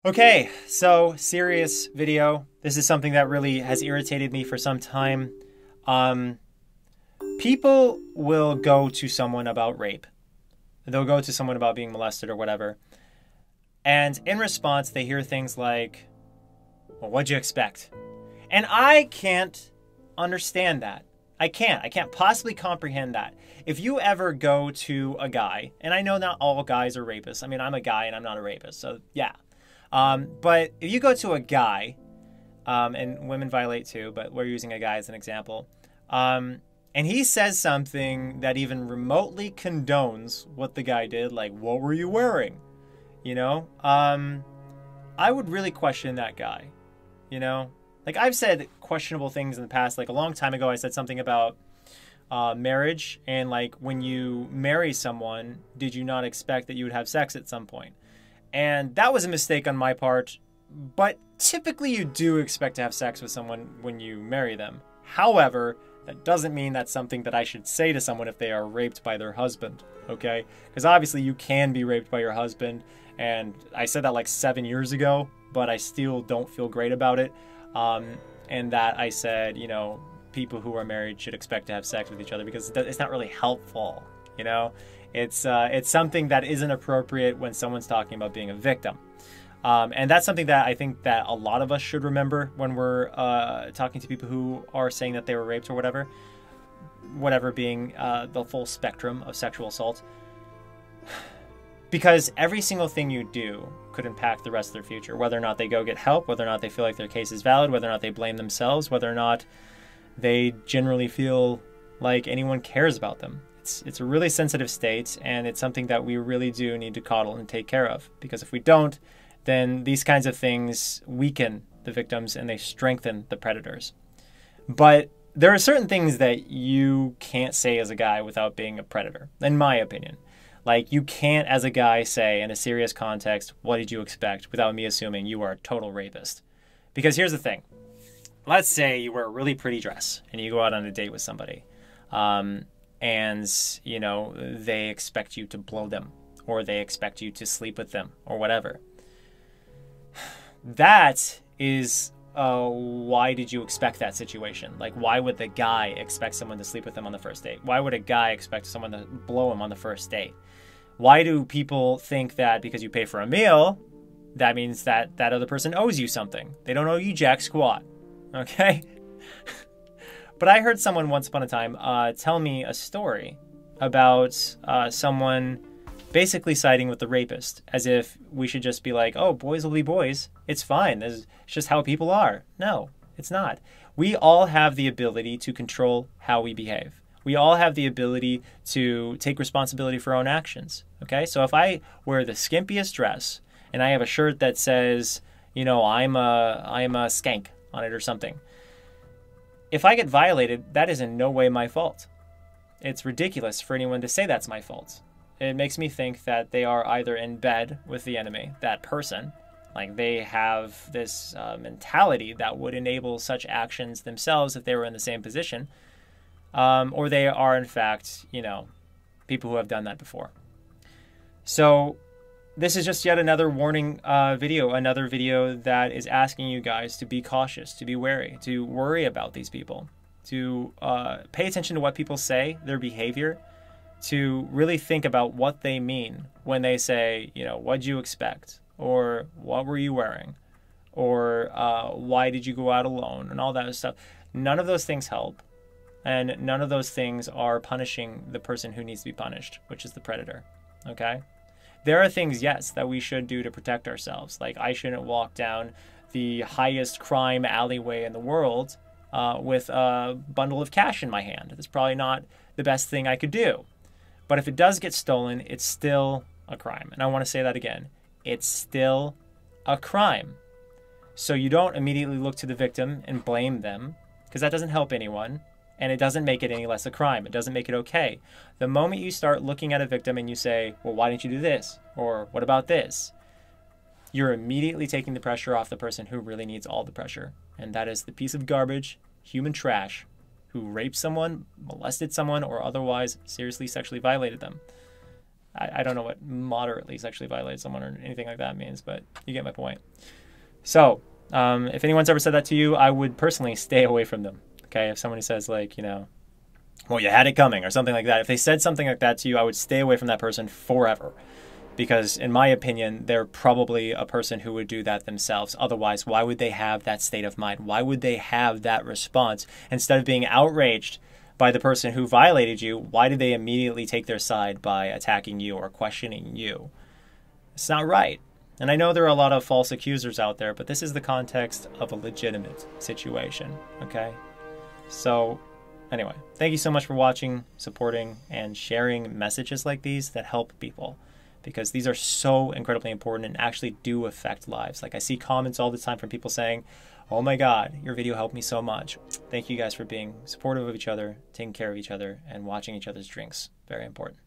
Okay, so serious video. This is something that really has irritated me for some time. Um, People will go to someone about rape. They'll go to someone about being molested or whatever. And in response, they hear things like, well, what'd you expect? And I can't understand that. I can't possibly comprehend that. If you ever go to a guy, and I know not all guys are rapists. I mean, I'm a guy and I'm not a rapist, so yeah. But if you go to a guy, and women violate too, but we're using a guy as an example, and he says something that even remotely condones what the guy did, like, what were you wearing? You know? I would really question that guy, you know? Like, I've said questionable things in the past. Like, a long time ago, I said something about marriage, and, like, when you marry someone, did you not expect that you would have sex at some point? And that was a mistake on my part, but typically you do expect to have sex with someone when you marry them. However, that doesn't mean that's something that I should say to someone if they are raped by their husband, okay? Because obviously you can be raped by your husband, and I said that like 7 years ago, but I still don't feel great about it. And that I said, you know, people who are married should expect to have sex with each other because it's not really helpful, you know? It's something that isn't appropriate when someone's talking about being a victim. And that's something that I think that a lot of us should remember when we're talking to people who are saying that they were raped or whatever. Whatever being the full spectrum of sexual assault. Because every single thing you do could impact the rest of their future. Whether or not they go get help, whether or not they feel like their case is valid, whether or not they blame themselves, whether or not they generally feel like anyone cares about them. It's a really sensitive state, and it's something that we really do need to coddle and take care of. Because if we don't, then these kinds of things weaken the victims and they strengthen the predators. But there are certain things that you can't say as a guy without being a predator, in my opinion. Like, you can't, as a guy, say in a serious context, what did you expect, without me assuming you are a total rapist. Because here's the thing. Let's say you wear a really pretty dress and you go out on a date with somebody. And, you know, they expect you to blow them, or they expect you to sleep with them, or whatever. That is, why did you expect that situation? Like, why would the guy expect someone to sleep with them on the first date? Why would a guy expect someone to blow him on the first date? Why do people think that because you pay for a meal, that means that that other person owes you something? They don't owe you jack squat, okay? But I heard someone once upon a time tell me a story about someone basically siding with the rapist, as if we should just be like, oh, boys will be boys. It's fine. It's just how people are. No, it's not. We all have the ability to control how we behave. We all have the ability to take responsibility for our own actions. Okay? So if I wear the skimpiest dress and I have a shirt that says, you know, I'm a skank on it or something, if I get violated, that is in no way my fault. It's ridiculous for anyone to say that's my fault. It makes me think that they are either in bed with the enemy, that person, like they have this mentality that would enable such actions themselves if they were in the same position, or they are in fact, you know, people who have done that before. So this is just yet another warning video, another video that is asking you guys to be cautious, to be wary, to worry about these people, to pay attention to what people say, their behavior, to really think about what they mean when they say, you know, what'd you expect? Or what were you wearing? Or why did you go out alone? And all that stuff. None of those things help. And none of those things are punishing the person who needs to be punished, which is the predator. Okay? There are things, yes, that we should do to protect ourselves. Like, I shouldn't walk down the highest crime alleyway in the world with a bundle of cash in my hand. That's probably not the best thing I could do. But if it does get stolen, it's still a crime. And I want to say that again. It's still a crime. So you don't immediately look to the victim and blame them, because that doesn't help anyone. And it doesn't make it any less a crime. It doesn't make it okay. The moment you start looking at a victim and you say, well, why didn't you do this? Or what about this? You're immediately taking the pressure off the person who really needs all the pressure. And that is the piece of garbage, human trash, who raped someone, molested someone, or otherwise seriously sexually violated them. I don't know what moderately sexually violate someone or anything like that means, but you get my point. So if anyone's ever said that to you, I would personally stay away from them. Okay, if somebody says like, you know, well, you had it coming or something like that. If they said something like that to you, I would stay away from that person forever. Because in my opinion, they're probably a person who would do that themselves. Otherwise, why would they have that state of mind? Why would they have that response? Instead of being outraged by the person who violated you, why did they immediately take their side by attacking you or questioning you? It's not right. And I know there are a lot of false accusers out there, but this is the context of a legitimate situation, okay? So anyway, thank you so much for watching, supporting, and sharing messages like these that help people. Because these are so incredibly important and actually do affect lives. Like I see comments all the time from people saying, oh my God, your video helped me so much. Thank you guys for being supportive of each other, taking care of each other, and watching each other's drinks. Very important.